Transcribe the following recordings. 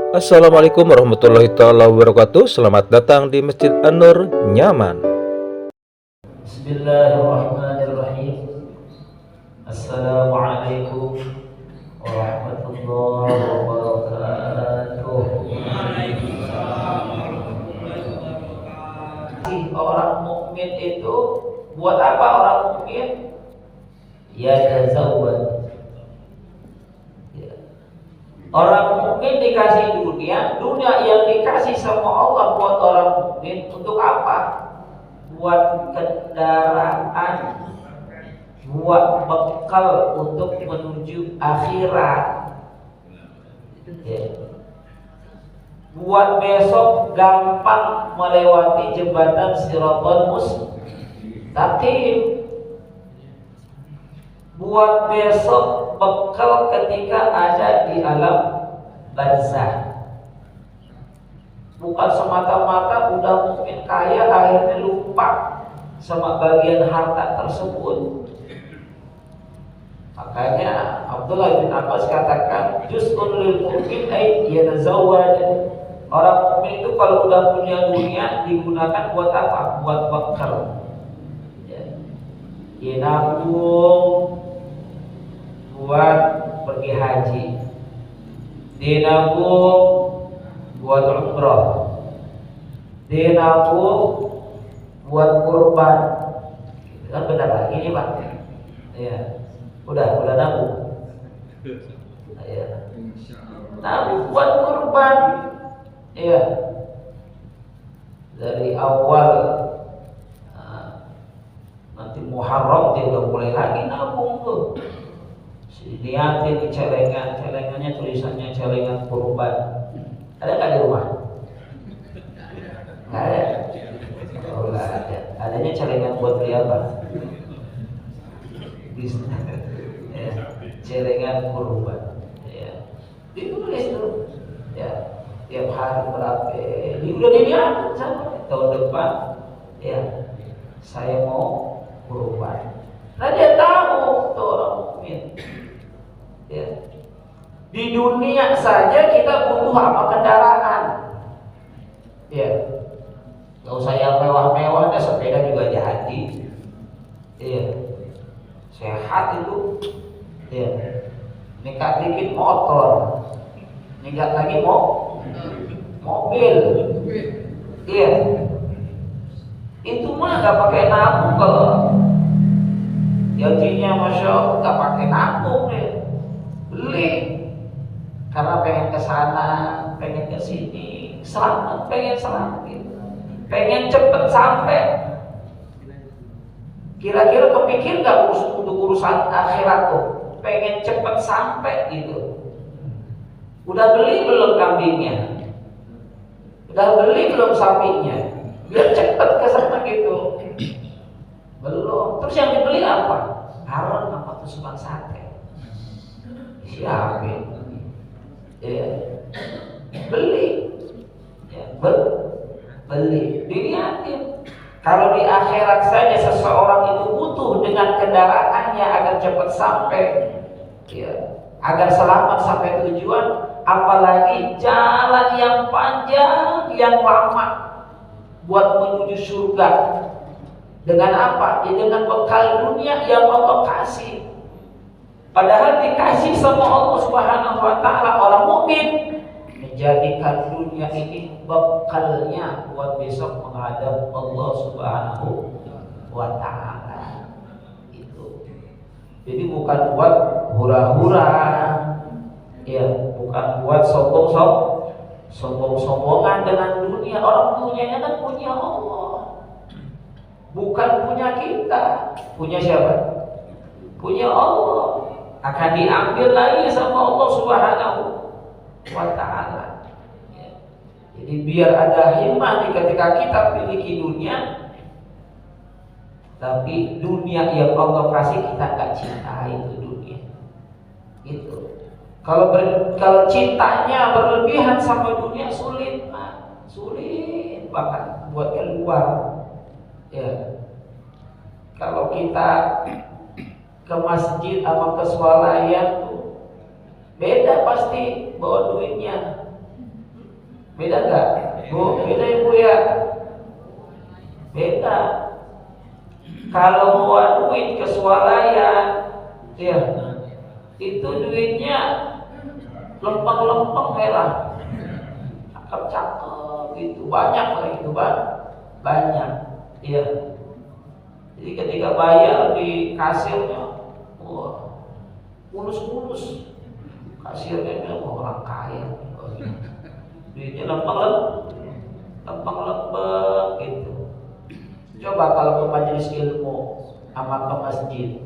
Assalamualaikum warahmatullahi taala wabarakatuh. Selamat datang di Masjid An-Nur Nyaman. Bismillahirrahmanirrahim. Assalamualaikum warahmatullahi wabarakatuh. Orang mukmin itu buat apa orang mukmin? Ya tazawwad. Orang mukmin dikasih dunia yang dikasih sama Allah buat orang mukmin untuk apa? Buat kendaraan, buat bekal untuk menuju akhirat, ya. Buat besok gampang melewati jembatan Shiratal Mustaqim, buat besok bekal ketika ada di alam barzah. Bukan semata-mata udah mungkin kaya akhirnya lupa sama bagian harta tersebut. Makanya Abdullah bin Abbas katakan juz'un lil mu'min ay yatazawwaj. Orang mukmin itu kalau udah punya dunia digunakan buat apa? Buat bekal. Ya, nabung buat pergi haji, dinabung buat umroh, dinabung buat kurban. Itu kan benar lagi nih Pak. Ya, udah nabung. Ya, nabung buat kurban. Ya, dari awal nanti Muharram dia udah mulai lagi nabung tuh. Niatin di celengannya tulisannya celengan kurban. Ada nggak di rumah? Nggak ada. Oh, nggak ada. Adanya celengan buat beli apa? Ya, celengan kurban. Ya, ditulis tuh. Ya, tiap hari berapa? Udah diniatin sama tahun depan. Ya, saya mau kurban. Nah dia tahu tuh orang mukmin. Ya. Di dunia saja kita butuh apa? Kendaraan. Ya. Gak usah yang mewah-mewah, ada sepeda juga jadi. Iya. Sehat itu. Ya. Nikah dikit motor. Nikah lagi mobil. Iya. Itu mah gak pakai nabung kalau gajinya masya Allah gak pakai nabung deh. Beli karena pengen ke sana, pengen ke sini, pengen selamat gitu. Pengen cepet sampai. Kira-kira kepikir gak untuk urusan akhirat tuh? Pengen cepet sampai gitu. Udah beli belum kambingnya? Udah beli belum sapinya? Biar cepet ke sana gitu. Belum. Terus yang dibeli apa? Aron apa tusukan sate? Siapa? Ya. Beli. Ya, beli. Dilihatin. Kalau di akhirat saja seseorang itu butuh dengan kendaraannya agar cepat sampai, ya, agar selamat sampai tujuan, apalagi jalan yang panjang, yang lama buat menuju surga. Dengan apa? Ya dengan bekal dunia yang Allah kasih. Padahal dikasih sama Allah Subhanahu wa taala. Orang mukmin menjadikan dunia ini bekalnya buat besok menghadap Allah Subhanahu wa taala. Itu. Jadi bukan buat hura-hura. Ya, bukan buat sombong-sombongan dengan dunia. Orang dunianya kan punya Allah. Bukan punya kita. Punya siapa? Punya Allah. Akan diambil lagi sama Allah Subhanahu wa taala. Ya. Jadi biar ada himmah ketika kita miliki dunia, tapi dunia yang Allah kasih kita gak cinta itu dunia. Itu. Kalau cintanya berlebihan sama dunia sulit banget buat keluar. Ya. Kalau kita ke masjid sama ke swalayan tuh beda pasti bawa duitnya. Beda nggak? Bu, beda ya Bu ya? Beda. Kalau mau duit ke swalayan, ya itu duitnya lempeng-lempeng merah, cakep-cakep gitu, banyak lah itu banyak, iya. Jadi ketika bayar di kasirnya, wah, mulus-mulus, kasirnya memang orang kaya, duitnya lempeng-lempeng gitu. Coba kalau ke majelis ilmu sama ke masjid,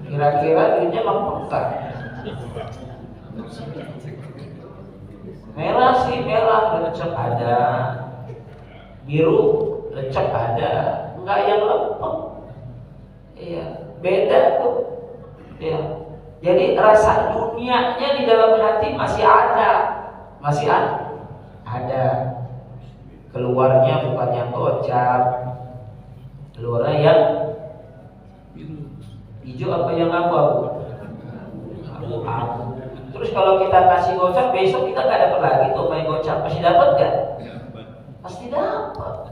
kira-kira duitnya lempeng kan? Merah sih, merah lecek ada, biru lecek ada, enggak yang lempeng. Iya, beda tuh. Ya. Jadi rasa dunianya di dalam hati masih ada. Keluarnya bukan yang gocap, keluarnya yang hijau apa yang abu-abu. Terus kalau kita kasih gocap, besok kita nggak dapat lagi tuh main gocap, pasti dapat nggak? Pasti dapat.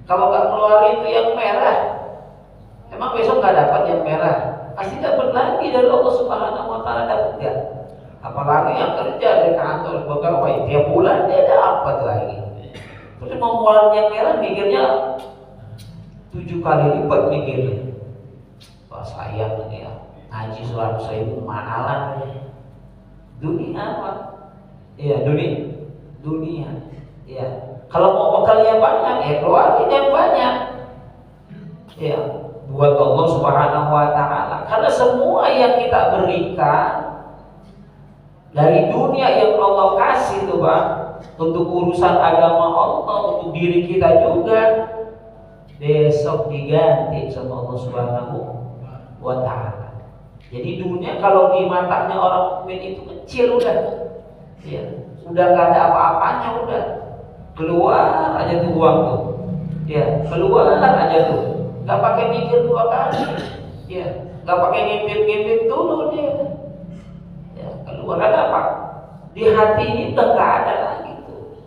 Kalau nggak keluar itu yang merah, emang besok nggak dapat yang merah? Pasti dapat lagi dari Allah Subhanahu Wa Taala, dapat nggak? Apalagi yang kerja di kantor sebagai tiap bulan dia dapat lagi. Terus mau ngeluarin yang merah, mikirnya 7 kali lipat mikirnya. Wah sayang ini ya, ngaji 100.000 mahalan. Dunia apa? Iya, dunia. Iya. Kalau mau bekalnya banyak, keluarin yang banyak. Iya, buat Allah Subhanahu Wa Taala. Karena semua yang kita berikan dari dunia yang Allah kasih tuh Pak, untuk urusan agama Allah, untuk diri kita juga, besok diganti sama Allah Subhanahu Wa Taala. Jadi dunia kalau di matanya orang mukmin itu kecil udah, ya, udah nggak ada apa-apanya, udah keluar aja tuh uang tuh, ya keluar aja tuh, nggak pakai mikir 2 kali, ya nggak pakai ngintip-ngintip dulu dia, ya keluar ada apa? Di hati ini udah nggak ada lagi tuh,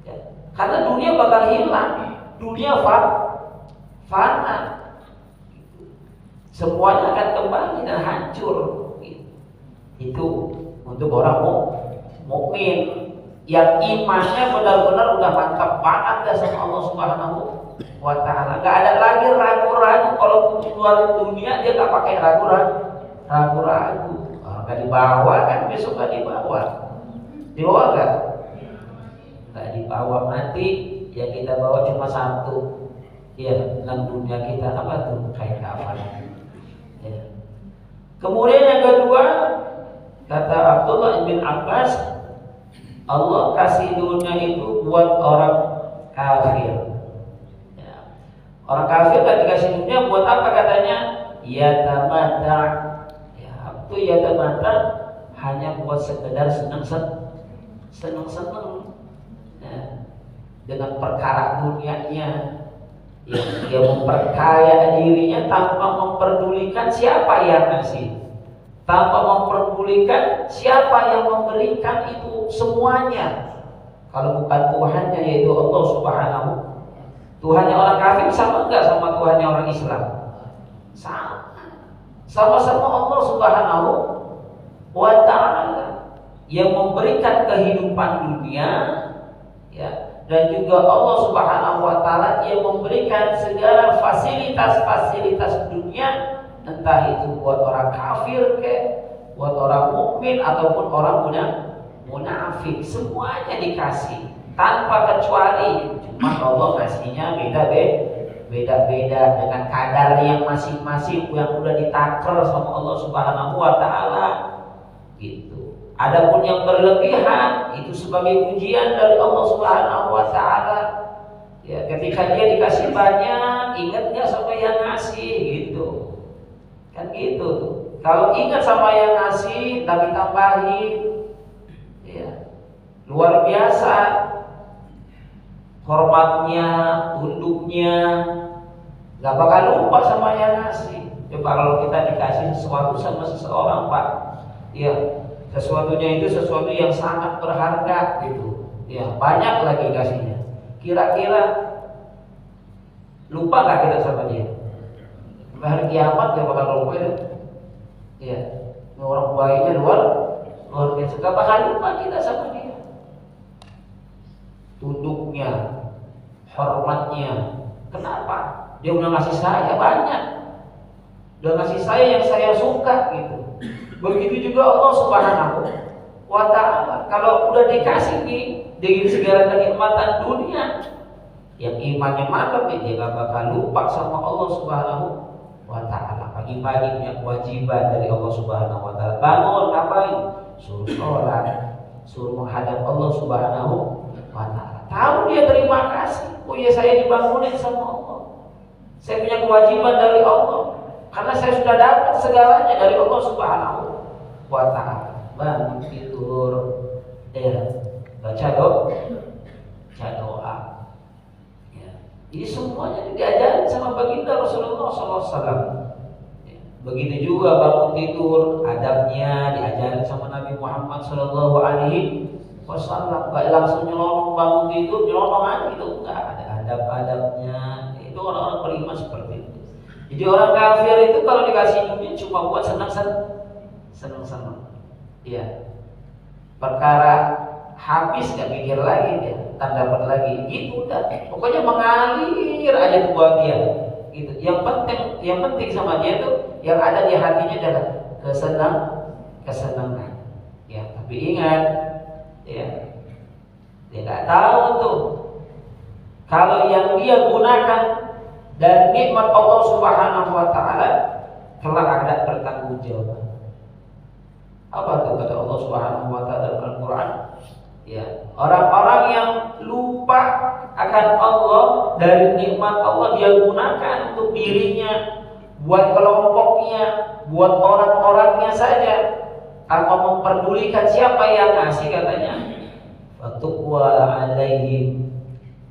ya. Karena dunia bakal hilang, dunia fana. Semuanya akan kembali dan hancur. Itu untuk orang mukmin yang imannya benar-benar udah mantap banget dah sama Allah Subhanahu Wa Taala. Gak ada lagi ragu-ragu kalau keluarin dunia, dia gak pakai ragu-ragu. Gak dibawa kan, besok gak dibawa. Dibawa gak? Gak dibawa, nanti yang kita bawa cuma satu. Ya, dalam dunia kita apa tuh? Kain kafan. Ya. Kemudian yang kedua, kata Abdullah bin Abbas, Allah kasih dunia itu buat orang kafir. Ya. Orang kafir kan dikasih dunia buat apa katanya? Yatamata. Ya, itu yatamata hanya buat sekedar senang-senang. Ya. Dengan perkara dunianya. Ya, dia memperkaya dirinya tanpa memperdulikan siapa yang ngasih, tanpa memperdulikan siapa yang memberikan itu semuanya. Kalau bukan Tuhannya, yaitu Allah Subhanahu. Tuhannya orang kafir sama enggak sama Tuhannya orang Islam? Sama-sama Allah Subhanahu Wa Taala yang memberikan kehidupan dunia, ya. Dan juga Allah Subhanahu Wa Taala yang memberikan segala fasilitas dunia, entah itu buat orang kafir buat orang mukmin ataupun orang munafik, semuanya dikasih tanpa kecuali. Cuma Allah kasihnya beda-beda dengan kadar yang masing-masing yang udah ditaker sama Allah Subhanahu Wa Taala gitu. Adapun yang berlebihan itu sebagai ujian dari Allah Subhanahu Wa Taala. Ya, ketika dia dikasih banyak, ingat nggak sama yang ngasih gitu, kan gitu tuh. Kalau ingat sama yang ngasih, tapi tambahin, ya luar biasa hormatnya, tunduknya, nggak bakal lupa sama yang ngasih. Coba kalau kita dikasih sesuatu sama seseorang Pak, ya. sesuatunya itu sesuatu yang sangat berharga gitu. Ya, banyak lagi kasihnya. Kira-kira lupa nggak kita sama dia? Sampai hari kiamat gak bakal lupa itu. Ya, orang baiknya luar biasa. Gak bakal lupa kita sama dia. Tunduknya, hormatnya. Kenapa? Dia udah ngasih saya banyak. Udah ngasih saya yang saya suka gitu. Begitu juga Allah Subhanahu wa ta'ala. Kalau udah dikasih nih dengan segala kenikmatan dunia, yang imannya mantap dia gak bakal lupa sama Allah Subhanahu wa ta'ala. Pagi-pagi punya kewajiban dari Allah Subhanahu wa ta'ala. Bangun ngapain? Suruh sholat, suruh menghadap Allah Subhanahu wa ta'ala. Tahu dia terima kasih. Oh ya, saya dibangunin sama Allah. Saya punya kewajiban dari Allah. Karena saya sudah dapat segalanya dari Allah Subhanahu wa ta'ala. Bangun tidur, baca doa. Ya. Ini semuanya diajarin sama baginda Rasulullah SAW. Ya. Begitu juga bangun tidur, adabnya diajarin sama Nabi Muhammad SAW. Gak langsung nyelonong bangun tidur, nyelonong aja gitu. Enggak, ada adab-adabnya. Itu orang-orang beriman seperti itu. Jadi orang kafir itu kalau dikasih dunia cuma buat senang-senang. Iya. Perkara habis gak mikir lagi dia, tak dapat lagi. Gitu udah. Pokoknya mengalir aja tuh buat dia. Gitu. Yang penting sama dia tuh yang ada di hatinya adalah kesenangan. Ya, tapi ingat, ya, dia nggak tahu tuh kalau yang dia gunakan dan nikmat Allah Subhanahu wa ta'ala kelak ada pertanggungjawaban. Apa tuh kata Allah Subhanahu wa ta'ala dalam Al-Qur'an? Ya, orang-orang yang lupa akan Allah dari nikmat Allah dia gunakan untuk dirinya, buat kelompoknya, buat orang-orangnya saja, tanpa memperdulikan siapa yang ngasih katanya. Fatuqwa alaihim,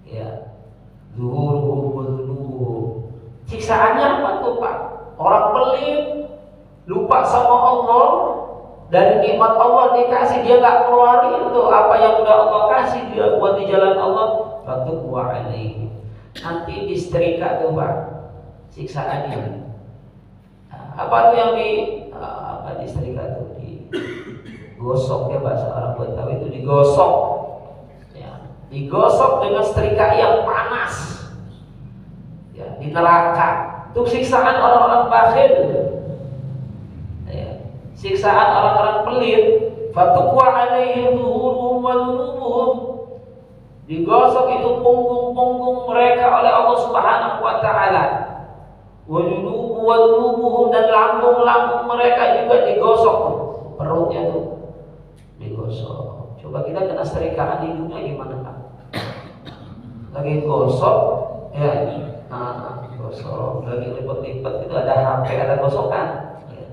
ya, zuhuruhum wa dhunubuhum. Siksaannya apa tuh Pak? Orang pelit, lupa sama Allah, dari nikmat Allah dikasih dia gak keluarin tuh apa yang udah Allah kasih dia buat di jalan Allah. Fatuqwa alaihim. Nanti disetrika tuh Pak siksaannya. Apa tuh yang disetrika tuh, digosok ya bahasa orang Betawi itu digosok. Digosok dengan setrika yang panas, ya, di neraka. Itu siksaan orang-orang bakhil, ya, siksaan orang-orang pelit. Fatuqwa alaihim zuhuruhum wa dhunubuhum. Digosok itu punggung-punggung mereka oleh Allah Subhanahu wa ta'ala. Wa dhunubuhum, dan lambung-lambung mereka juga digosok. Perutnya tuh digosok. Coba kita kena setrikaan di dunia gimana Pak? Lagi gosok, ya, gosok, lagi lipat-lipat itu ada HP, ada gosokan. Ya.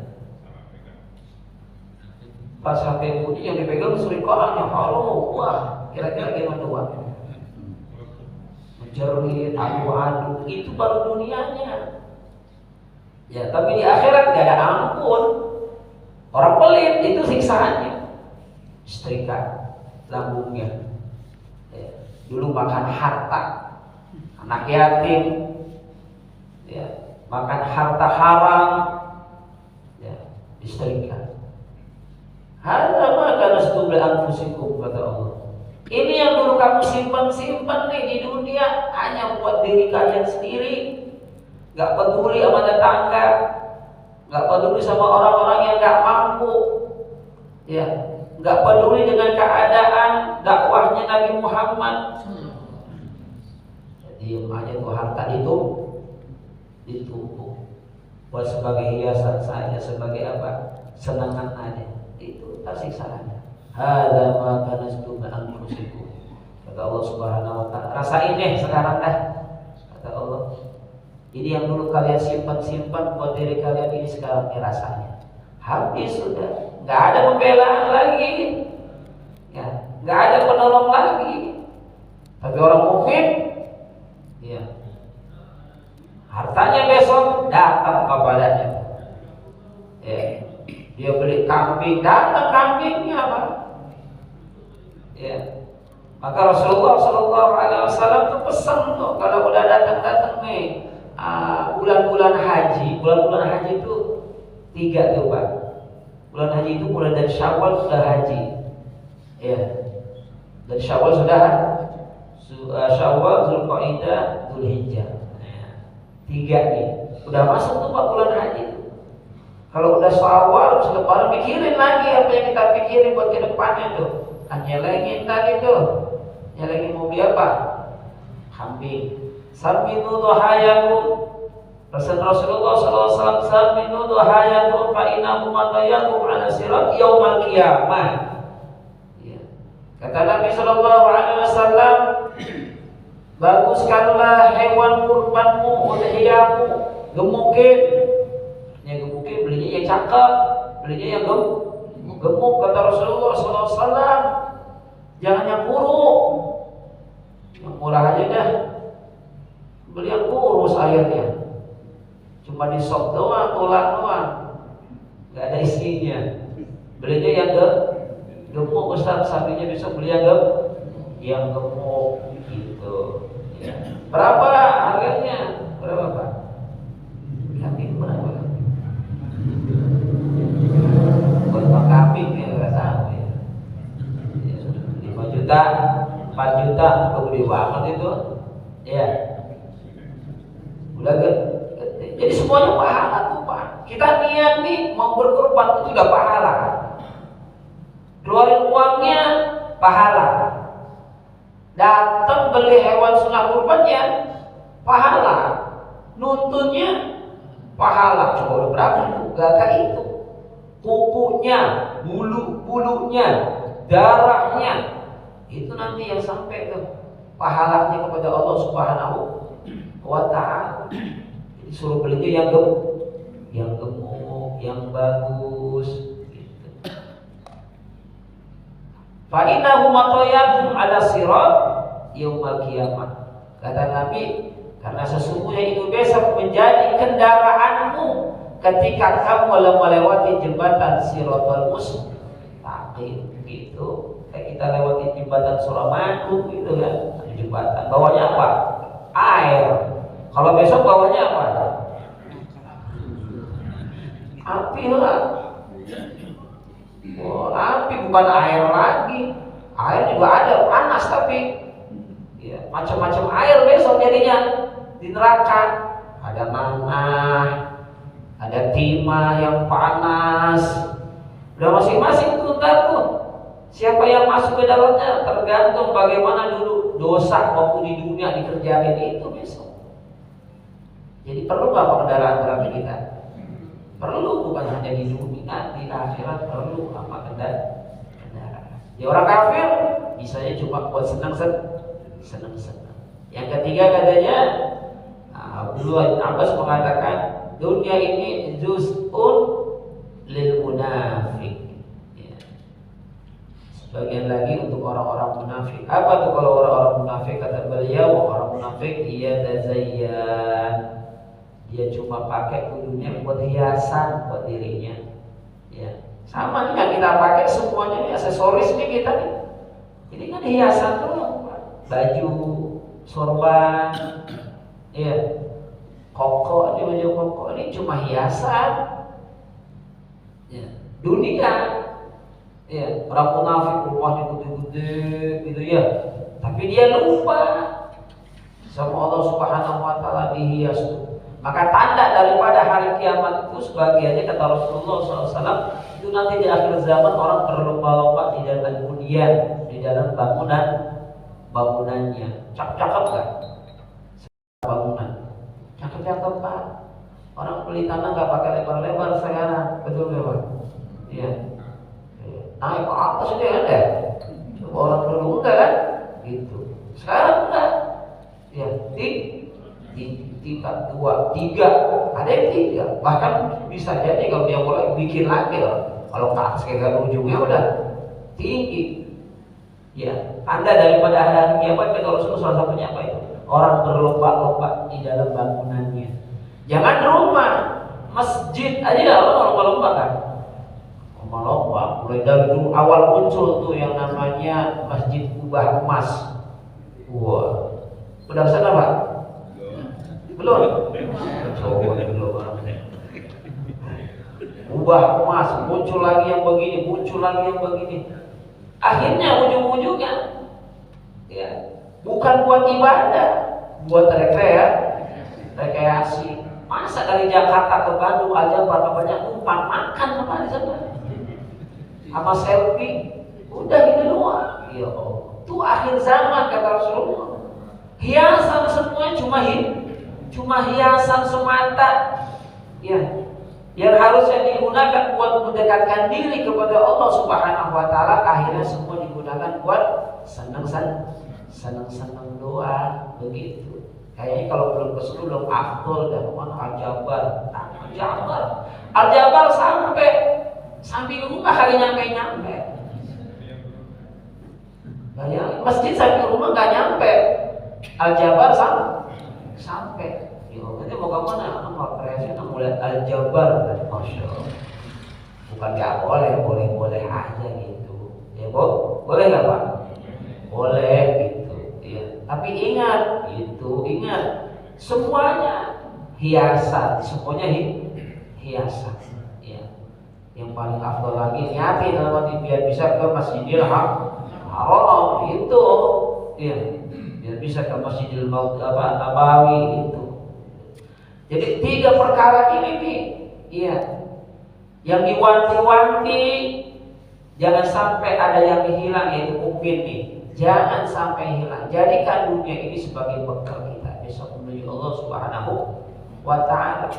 Pas HP bunyi yang dipegang serikoannya, halo, wah, kira-kira gimana tuh Pak? Menjerit, adu-adu, itu baru dunianya. Ya, tapi di akhirat gak ada ampun. Orang pelit itu siksaannya. Setrika lambungnya. Ya. Dulu makan harta anak yatim, ya, makan harta haram, ya, disetrika. Hadza ma kanastum li anfusikum, kata Allah. Ini yang dulu kamu simpan nih di dunia hanya buat diri kalian sendiri. Gak peduli sama tetangga, gak peduli sama orang-orang yang gak mampu, ya, gak peduli dengan keadaan dakwahnya Nabi Muhammad. Jadi aja tuh harta itu ditumpuk buat sebagai hiasan saja, sebagai apa? Senangan aja. Itu siksaannya. Hadza ma kanastum li anfusikum. Kata Allah Subhanahu wa ta'ala. Rasain deh sekarang dah. Kata Allah. Ini yang dulu kalian simpan buat diri kalian, ini sekarang rasanya. Habis sudah, nggak ada pembelaan lagi, ya, nggak ada penolong lagi. Tapi orang mukmin, ya, hartanya besok datang kepadanya. Ya, dia beli kambing, datang kambing. Ya. Maka Rasulullah SAW tuh pesan tuh kalau udah datang nih bulan-bulan haji itu 3 tuh Pak. Bulan haji itu mulai dari Syawal sudah haji. Ya. Dari Syawal sudah Syawal, Zulqa'dah, Dzulhijjah. Nah, 3 nih. Udah masuk tuh Pak bulan haji. Kalau udah Syawal, Lebaran pikirin lagi apa yang kita pikirin buat ke depannya tuh. Nyelengin tadi tuh. Nyelengin mobil apa? Kambing. Saminu duhayakum. Rasulullah SAW saminu duhayakum fa innahu matayakum ala sirat yaumal qiyamah. Ya. Kata Nabi SAW, baguskanlah hewan kurbanmu, udhiyamu, gemukin. Yang gemukin belinya yang cakep, belinya yang gemuk. Kata Rasulullah SAW, jangan yang buruk, yang murah aja dah. Beli yang kurus airnya, cuma di sop doang, tulang doang, nggak ada isinya. Belinya yang gemuk, Ustaz, sapinya bisa beli yang gemuk gitu. Ya. Berapa harganya? Berapa Pak? Kambing berapa? Buat kambing ya nggak tahu ya. 5 juta, 4 juta, gede banget itu. Ya. Udah gede. Jadi semuanya pahala tuh Pak. Kita niat nih mau berkorban itu udah pahala. Keluarin uangnya pahala. Datang beli hewan sunnah kurbannya pahala. Nuntunnya pahala. Coba udah berapa tuh? Gak itu. Kukunya, bulu-bulunya, darahnya, itu nanti yang sampai ke pahalanya kepada Allah Subhanahu wa Ta'ala. Jadi suruh belinya yang gemuk, yang bagus gitu. Fa innahu matayakum ala sirat yaumil qiyamah. Kata Nabi, karena sesungguhnya itu besok menjadi kendaraanmu ketika kamu melewati jembatan Siratal Mustaqim gitu. Kayak kita lewati jembatan Suramadu gitu kan. Ada jembatan. Bawahnya apa? Air. Kalau besok bawahnya apa? Api lah. Oh, api bukan air lagi. Air juga ada, panas tapi ya, macam-macam air besok jadinya di neraka. Ada nanah, ada timah yang panas. Udah masing-masing tuh ntar tuh. Siapa yang masuk ke dalamnya tergantung bagaimana dulu dosa waktu di dunia dikerjain itu besok. Jadi perlu apa kendaraan berarti kita? Perlu, bukan hanya di dunia, di akhirat perlu apa kendaraan. Ya orang kafir bisanya cuma buat senang-senang. Yang ketiga katanya Abdullah bin Abbas mengatakan dunia ini juz'un lil munafik. Ya. Sebagian lagi untuk orang-orang munafik. Apa tuh kalau orang-orang munafik? Kata beliau, orang munafik ia tazayyan. Dia cuma pakai dunia buat hiasan buat dirinya. Ya. Sama nih yang kita pakai semuanya nih aksesoris nih kita nih. Ini kan hiasan dulu, baju, sorban, ya, koko, ini baju koko ini cuma hiasan. Ya. Dunia, ya, orang munafik rumahnya gede-gede gitu ya. Tapi dia lupa sama Allah Subhanahu wa Ta'ala dihias tuh. Maka tanda daripada hari kiamat itu sebagiannya kata Rasulullah SAW itu nanti di akhir zaman orang berlomba-lomba di dalam hunian, di dalam bangunannya. Cakep kan? Bangunan. Cakep Pak. Orang beli tanah nggak pakai lebar-lebar sekarang, betul nggak Pak? Iya. Naik ke atas itu ada. Coba orang dulu enggak kan? Gitu. Sekarang enggak. Ya, di tingkat 2, 3, ada yang 3, bahkan bisa jadi kalau dia mulai bikin lagi loh. Kalau ke atas kayak ujungnya udah tinggi. Ya, tanda daripada hari kiamat kata Rasulullah salah satunya apa itu? Orang berlomba-lomba di dalam bangunannya. Jangan rumah, masjid aja orang lomba-lomba kan. lomba-lomba. Mulai dari dulu awal muncul tuh yang namanya Masjid Kubah Emas. Wah, udah sana Pak? Belum? Coba belum. Kubah Emas, muncul lagi yang begini, muncul lagi yang begini. Akhirnya ujung-ujungnya, ya, bukan buat ibadah, buat rekreasi. Masa dari Jakarta ke Bandung aja berapa banyak numpang makan apa di sana? Sama selfie, udah gitu doang. Ya Allah, itu akhir zaman kata Rasulullah. Hiasan semuanya cuma hiasan semata. Ya, yang harusnya digunakan buat mendekatkan diri kepada Allah Subhanahu wa taala, akhirnya semua digunakan buat senang-senang doang begitu. Kayaknya kalau belum kesini belum afdol dan mana Al-Jabar. Al-Jabar sampai rumah kali nyampe. Masjid sampai rumah nggak nyampe. Al-Jabar sampai. Yo, nanti mau kemana? Mau kreasi, mau lihat Al-Jabar. Masya Allah. Bukan nggak boleh aja gitu. Ya boleh nggak Pak? Boleh gitu. Ya. Tapi ingat semuanya hiasan, semuanya hiasan. Ya. Yang paling afdal lagi niatin nanti biar bisa ke Masjidil Haram itu. Ya. Biar bisa ke Masjidil Nabawi itu. Jadi 3 perkara ini nih, iya, yang diwanti-wanti jangan sampai ada yang hilang, yaitu mungkin nih, jangan sampai hilang. Jadikan dunia ini sebagai bekal kita besok menuju Allah Subhanahu wa taala.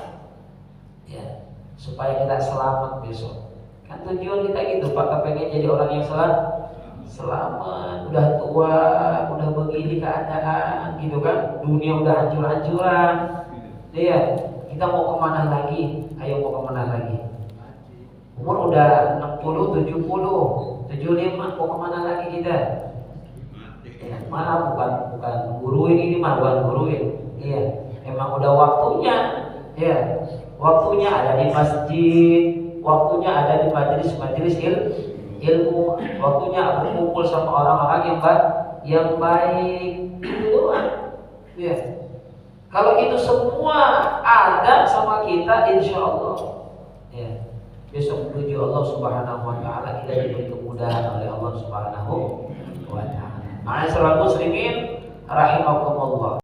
Ya, supaya kita selamat besok. Kan tujuan kita gitu, Pak, pengen jadi orang yang selamat, udah tua, udah begini keadaan gitu kan, dunia udah hancur-hancuran. Iya, kita mau kemana lagi? Ayo mau kemana lagi? Umur udah 60, 70, 75, mau kemana lagi kita? Ya, maaf bukan guruin ini mah, bukan guruin. Iya, emang udah waktunya. Ya, waktunya ada di masjid, waktunya ada di majelis ilmu, waktunya berkumpul sama orang-orang yang baik. Itu doang. Ya. Kalau itu semua ada sama kita, insya Allah, ya, besok menuju Allah Subhanahu wa taala kita diberi kemudahan oleh Allah Subhanahu wa taala. Ma'asyiral muslimin rahimakumullah.